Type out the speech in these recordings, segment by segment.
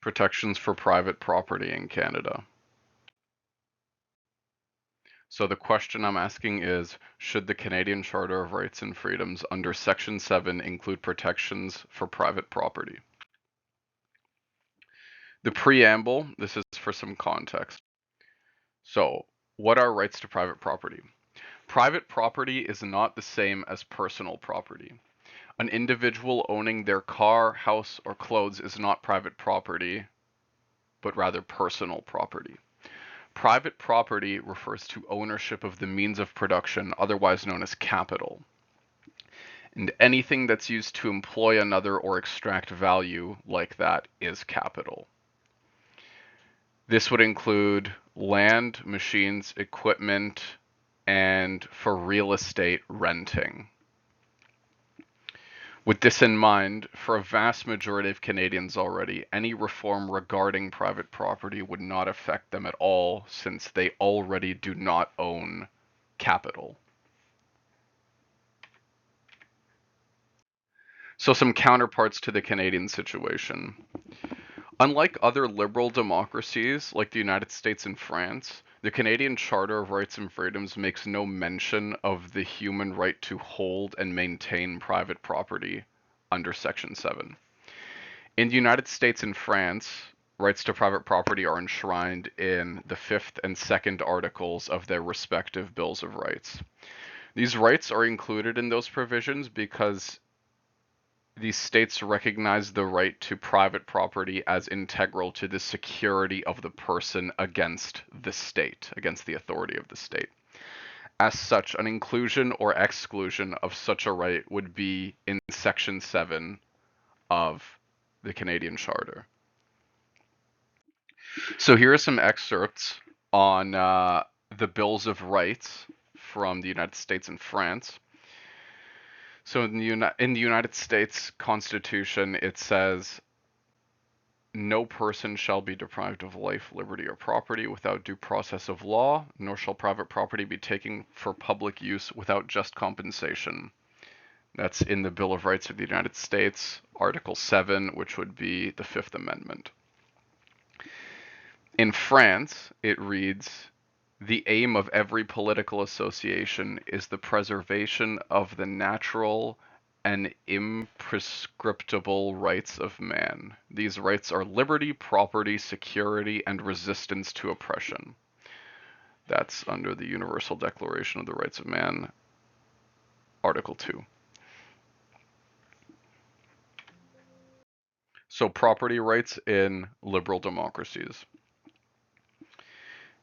Protections for private property in Canada. So the question I'm asking is, should the Canadian Charter of Rights and Freedoms under Section 7 include protections for private property? The preamble, this is for some context. So, what are rights to private property? Private property is not the same as personal property. An individual owning their car, house, or clothes is not private property, but rather personal property. Private property refers to ownership of the means of production, otherwise known as capital. And anything that's used to employ another or extract value like that is capital. This would include land, machines, equipment, and for real estate renting. With this in mind, for a vast majority of Canadians already, any reform regarding private property would not affect them at all since they already do not own capital. So some counterparts to the Canadian situation. Unlike other liberal democracies like the United States and France, the Canadian Charter of Rights and Freedoms makes no mention of the human right to hold and maintain private property under Section 7. In the United States and France, rights to private property are enshrined in the 5th and 2nd articles of their respective Bills of Rights. These rights are included in those provisions because these states recognize the right to private property as integral to the security of the person against the state, against the authority of the state. As such, an inclusion or exclusion of such a right would be in Section 7 of the Canadian Charter. So here are some excerpts on the Bills of Rights from the United States and France. So in the United States Constitution, it says, no person shall be deprived of life, liberty, or property without due process of law, nor shall private property be taken for public use without just compensation. That's in the Bill of Rights of the United States, Article 7, which would be the Fifth Amendment. In France, it reads, the aim of every political association is the preservation of the natural and imprescriptible rights of man. These rights are liberty, property, security, and resistance to oppression. That's under the Universal Declaration of the Rights of Man, Article 2. So property rights in liberal democracies.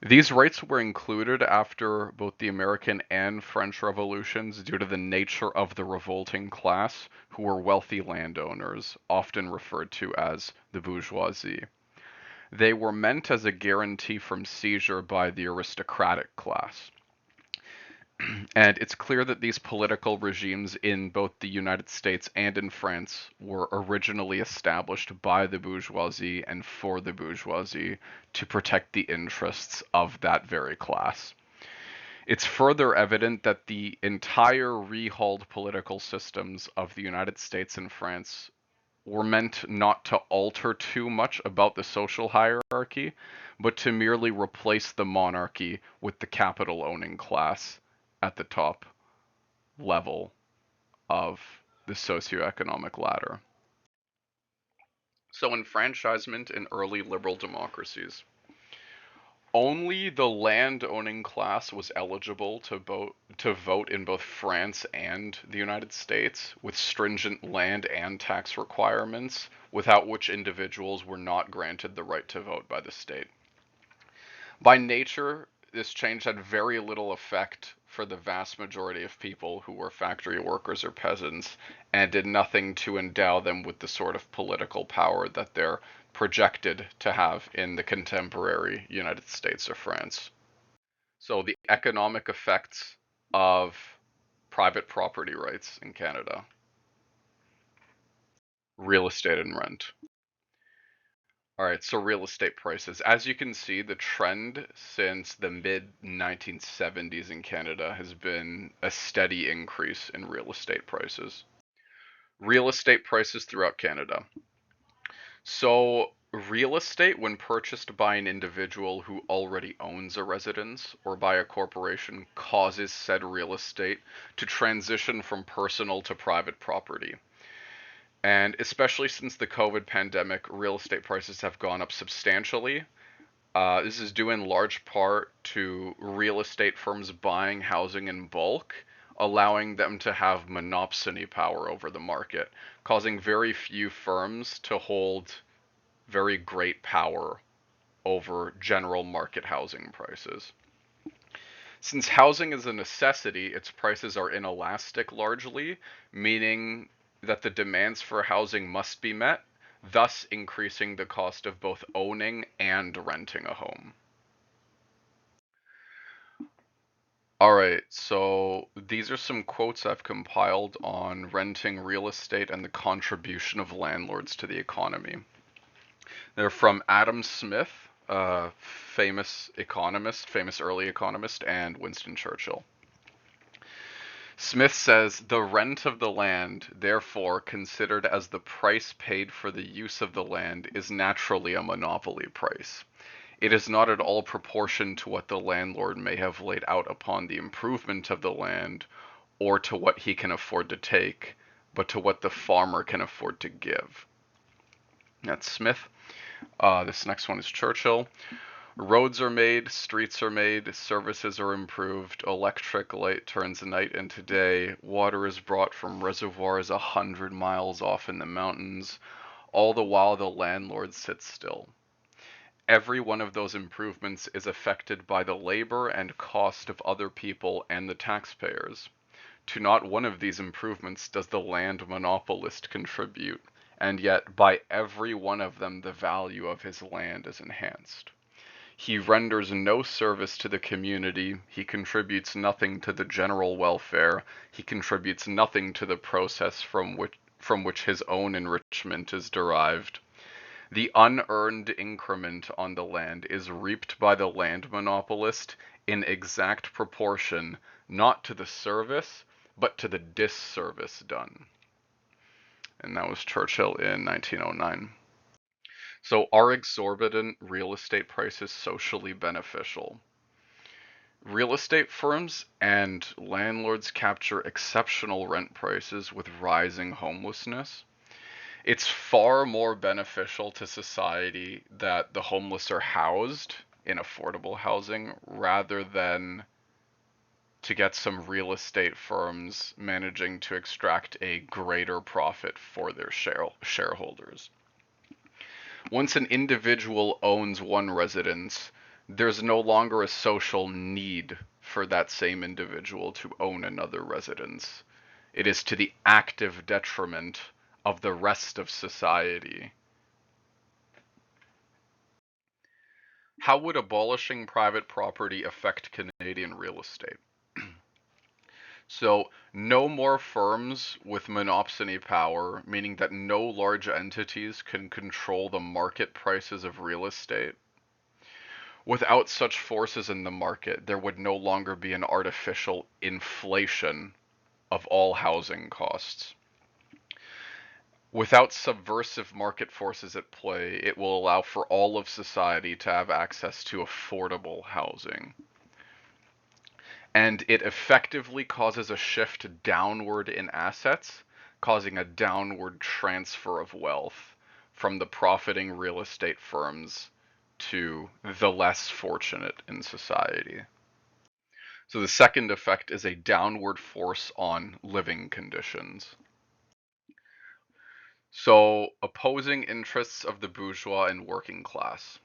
These rights were included after both the American and French revolutions due to the nature of the revolting class, who were wealthy landowners, often referred to as the bourgeoisie. They were meant as a guarantee from seizure by the aristocratic class. And it's clear that these political regimes in both the United States and in France were originally established by the bourgeoisie and for the bourgeoisie to protect the interests of that very class. It's further evident that the entire rehauled political systems of the United States and France were meant not to alter too much about the social hierarchy, but to merely replace the monarchy with the capital owning class at the top level of the socioeconomic ladder. So enfranchisement in early liberal democracies. Only the land-owning class was eligible to vote in both France and the United States, with stringent land and tax requirements, without which individuals were not granted the right to vote by the state. By nature, this change had very little effect for the vast majority of people who were factory workers or peasants, and did nothing to endow them with the sort of political power that they're projected to have in the contemporary United States or France. So the economic effects of private property rights in Canada. Real estate and rent. All right, so real estate prices. As you can see, the trend since the mid 1970s in Canada has been a steady increase in real estate prices. Real estate prices throughout Canada. So Real estate, when purchased by an individual who already owns a residence or by a corporation, causes said real estate to transition from personal to private property. And especially since the COVID pandemic, real estate prices have gone up substantially. This is due in large part to real estate firms buying housing in bulk, allowing them to have monopsony power over the market, causing very few firms to hold very great power over general market housing prices. Since housing is a necessity, its prices are inelastic largely, meaning that the demands for housing must be met, thus increasing the cost of both owning and renting a home. All right, so these are some quotes I've compiled on renting real estate and the contribution of landlords to the economy. They're from Adam Smith, a famous economist, famous early economist, and Winston Churchill. Smith says, "The rent of the land, therefore, considered as the price paid for the use of the land, is naturally a monopoly price. It is not at all proportioned to what the landlord may have laid out upon the improvement of the land, or to what he can afford to take, but to what the farmer can afford to give." That's Smith. This next one is Churchill. "Roads are made, streets are made, services are improved, electric light turns night into day, water is brought from reservoirs 100 miles off in the mountains, all the while the landlord sits still. Every one of those improvements is affected by the labor and cost of other people and the taxpayers. To not one of these improvements does the land monopolist contribute, and yet by every one of them the value of his land is enhanced. He renders no service to the community, he contributes nothing to the general welfare, he contributes nothing to the process from which his own enrichment is derived. The unearned increment on the land is reaped by the land monopolist in exact proportion, not to the service, but to the disservice done." And that was Churchill in 1909. So, are exorbitant real estate prices socially beneficial? Real estate firms and landlords capture exceptional rent prices with rising homelessness. It's far more beneficial to society that the homeless are housed in affordable housing rather than to get some real estate firms managing to extract a greater profit for their shareholders. Once an individual owns one residence, there's no longer a social need for that same individual to own another residence. It is to the active detriment of the rest of society. How would abolishing private property affect Canadian real estate? So, no more firms with monopsony power, meaning that no large entities can control the market prices of real estate. Without such forces in the market, there would no longer be an artificial inflation of all housing costs. Without subversive market forces at play, it will allow for all of society to have access to affordable housing. And it effectively causes a shift downward in assets, causing a downward transfer of wealth from the profiting real estate firms to the less fortunate in society. So the second effect is a downward force on living conditions. So, opposing interests of the bourgeois and working class.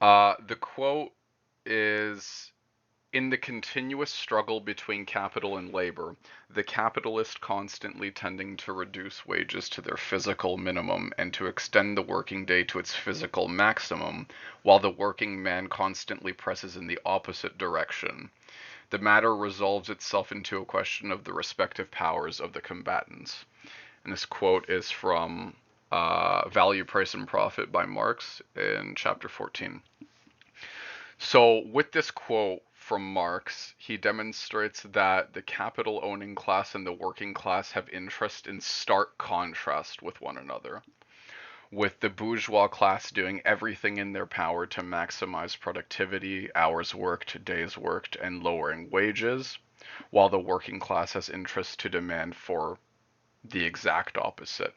The quote is, "In the continuous struggle between capital and labor, the capitalist constantly tending to reduce wages to their physical minimum and to extend the working day to its physical maximum, while the working man constantly presses in the opposite direction. The matter resolves itself into a question of the respective powers of the combatants." And this quote is from Value, Price, and Profit by Marx in chapter 14. So, with this quote from Marx, he demonstrates that the capital owning class and the working class have interests in stark contrast with one another. with the bourgeois class doing everything in their power to maximize productivity, hours worked, days worked, and lowering wages, while the working class has interest to demand for the exact opposite,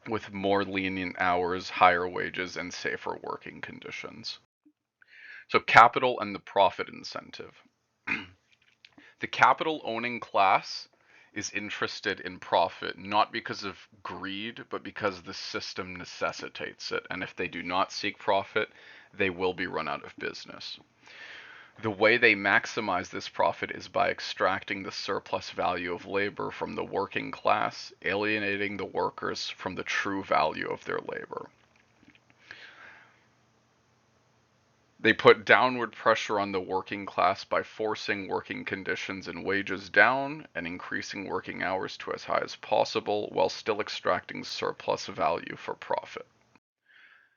with more lenient hours, higher wages, and safer working conditions. So, capital and the profit incentive. The capital owning class is interested in profit not because of greed, but because the system necessitates it. And if they do not seek profit, they will be run out of business. The way they maximize this profit is by extracting the surplus value of labor from the working class, alienating the workers from the true value of their labor. They put downward pressure on the working class by forcing working conditions and wages down and increasing working hours to as high as possible while still extracting surplus value for profit.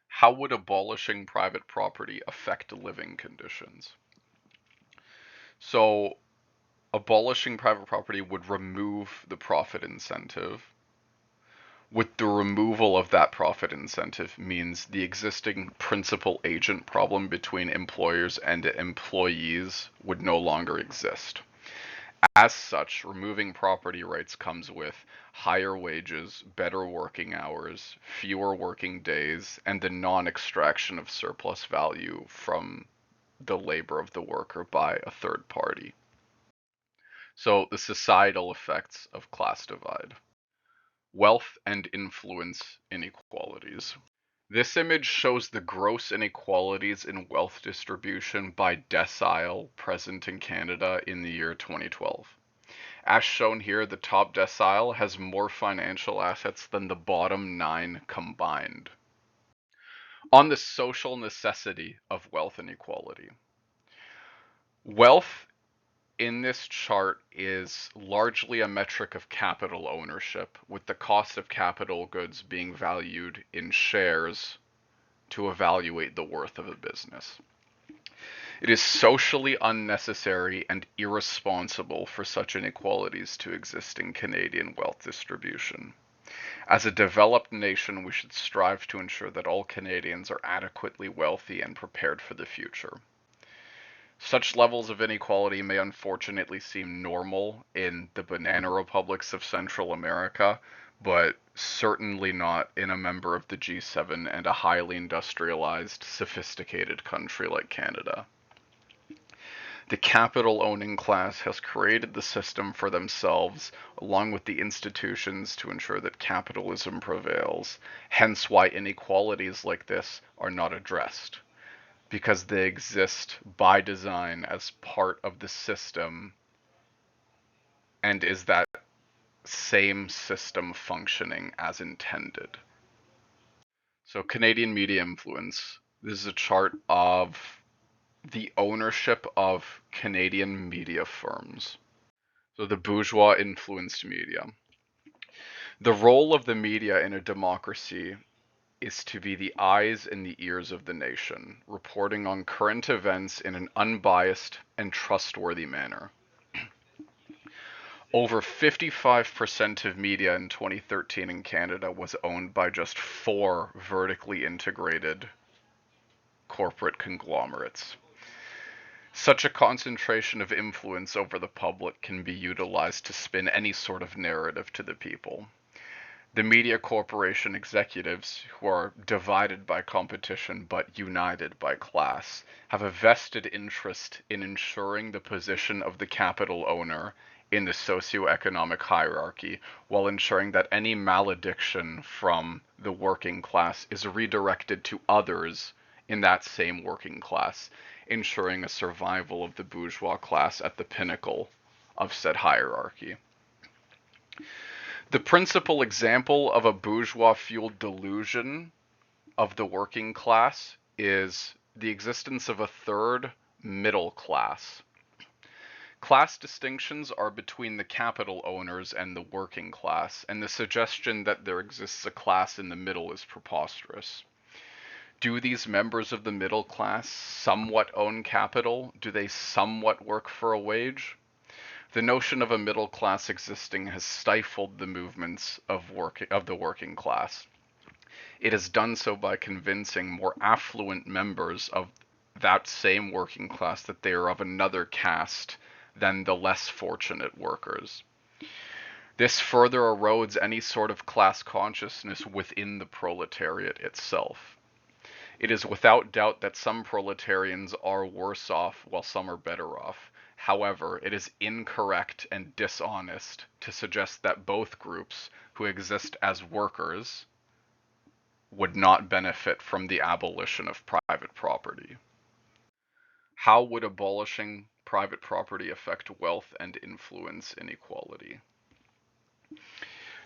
How would abolishing private property affect living conditions? So, abolishing private property would remove the profit incentive. With the removal of that profit incentive means the existing principal agent problem between employers and employees would no longer exist. As such, removing property rights comes with higher wages, better working hours, fewer working days, and the non-extraction of surplus value from the labor of the worker by a third party. So the societal effects of class divide. Wealth and influence inequalities. This image shows the gross inequalities in wealth distribution by decile present in Canada in the year 2012. As shown here, the top decile has more financial assets than the bottom 9 combined. On the social necessity of wealth inequality. Wealth in this chart is largely a metric of capital ownership, with the cost of capital goods being valued in shares to evaluate the worth of a business. It is socially unnecessary and irresponsible for such inequalities to exist in Canadian wealth distribution. As a developed nation, we should strive to ensure that all Canadians are adequately wealthy and prepared for the future. Such levels of inequality may unfortunately seem normal in the banana republics of Central America, but certainly not in a member of the G7 and a highly industrialized, sophisticated country like Canada. The capital owning class has created the system for themselves, along with the institutions, to ensure that capitalism prevails, hence why inequalities like this are not addressed, because they exist by design as part of the system and is that same system functioning as intended. So Canadian media influence. This is a chart of the ownership of Canadian media firms. So the bourgeois influenced media. The role of the media in a democracy is to be the eyes and the ears of the nation, reporting on current events in an unbiased and trustworthy manner. Over 55% of media in 2013 in Canada was owned by just 4 vertically integrated corporate conglomerates. Such a concentration of influence over the public can be utilized to spin any sort of narrative to the people. The media corporation executives, who are divided by competition but united by class, have a vested interest in ensuring the position of the capital owner in the socioeconomic hierarchy, while ensuring that any malediction from the working class is redirected to others in that same working class, ensuring a survival of the bourgeois class at the pinnacle of said hierarchy. The principal example of a bourgeois-fueled delusion of the working class is the existence of a third middle class. Class distinctions are between the capital owners and the working class, and the suggestion that there exists a class in the middle is preposterous. Do these members of the middle class somewhat own capital? Do they somewhat work for a wage? The notion of a middle class existing has stifled the movements of the working class. It has done so by convincing more affluent members of that same working class that they are of another caste than the less fortunate workers. This further erodes any sort of class consciousness within the proletariat itself. It is without doubt that some proletarians are worse off while some are better off. However, it is incorrect and dishonest to suggest that both groups who exist as workers would not benefit from the abolition of private property. How would abolishing private property affect wealth and influence inequality?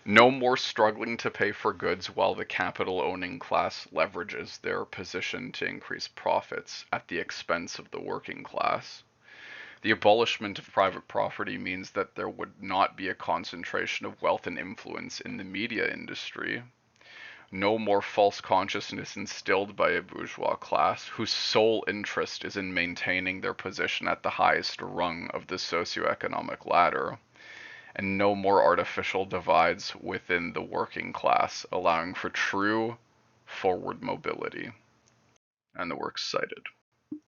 No more struggling to pay for goods while the capital owning class leverages their position to increase profits at the expense of the working class. The abolishment of private property means that there would not be a concentration of wealth and influence in the media industry. No more false consciousness instilled by a bourgeois class whose sole interest is in maintaining their position at the highest rung of the socioeconomic ladder, and no more artificial divides within the working class, allowing for true forward mobility. And the works cited.